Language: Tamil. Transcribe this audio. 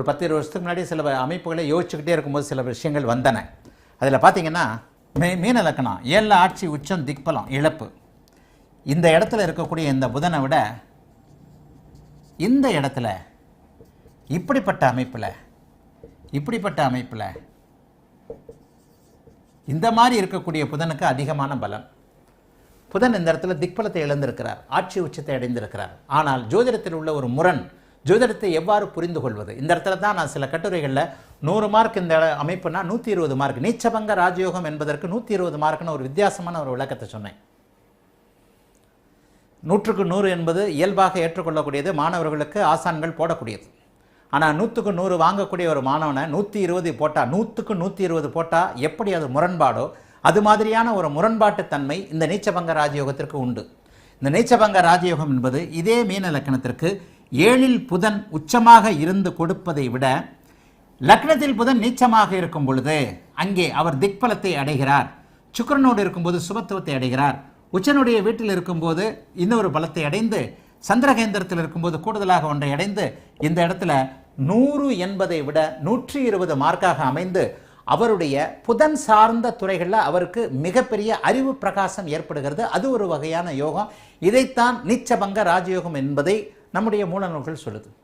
ஒரு 10-20 வருஷத்துக்கு முன்னாடி சில அமைப்புகளை யோசிச்சுக்கிட்டே இருக்கும்போது சில விஷயங்கள் வந்தன. அதில் பார்த்தீங்கன்னா மீன லக்கணம் 7 ஆட்சி உச்சம் திக்பலம் இழப்பு. இந்த இடத்துல இருக்கக்கூடிய இந்த புதனை விட இந்த இடத்துல இப்படிப்பட்ட அமைப்பில் இந்த மாதிரி இருக்கக்கூடிய புதனுக்கு அதிகமான பலம். புதன் இந்த இடத்துல திக்பலத்தை இழந்திருக்கிறார், ஆட்சி உச்சத்தை அடைந்திருக்கிறார். ஆனால் ஜோதிடத்தில் உள்ள ஒரு முரண், ஜோதிடத்தை எவ்வாறு புரிந்து கொள்வது, இந்த இடத்துல தான் நான் சில கட்டுரைகளில் 100 மார்க் இந்த அமைப்புனா 120 மார்க், நீச்சபங்க ராஜயோகம் என்பதற்கு 120 மார்க்னு ஒரு வித்தியாசமான ஒரு விளக்கத்தை சொன்னேன். 100க்கு 100 என்பது இயல்பாக ஏற்றுக்கொள்ளக்கூடியது, மாணவர்களுக்கு ஆசான்கள் போடக்கூடியது. ஆனால் 100க்கு 100 வாங்கக்கூடிய ஒரு மாணவனை 120 போட்டால், 100க்கு 120 போட்டால் எப்படி அது முரண்பாடோ அது மாதிரியான ஒரு முரண்பாட்டு தன்மை இந்த நீச்சபங்க ராஜயோகத்திற்கு உண்டு. இந்த நீச்சபங்க ராஜயோகம் என்பது இதே மீன லக்கணத்திற்கு 7ல் புதன் உச்சமாக இருந்து கொடுப்பதை விட லக்னத்தில் புதன் நீச்சமாக இருக்கும் பொழுது அங்கே அவர் திக்பலத்தை அடைகிறார். சுக்கிரனோடு இருக்கும்போது சுபத்துவத்தை அடைகிறார். உச்சனுடைய வீட்டில் இருக்கும்போது இன்னொரு பலத்தை அடைந்து, சந்திரகேந்திரத்தில் இருக்கும்போது கூடுதலாக ஒன்றை அடைந்து, இந்த இடத்துல 100 என்பதை விட 120 மார்க்காக அமைந்து அவருடைய புதன் சார்ந்த துறைகளில் அவருக்கு மிகப்பெரிய அறிவு பிரகாசம் ஏற்படுகிறது. அது ஒரு வகையான யோகம். இதைத்தான் நீச்சபங்க ராஜயோகம் என்பதை நம்முடைய மூல நூல்கள் சொல்லுது.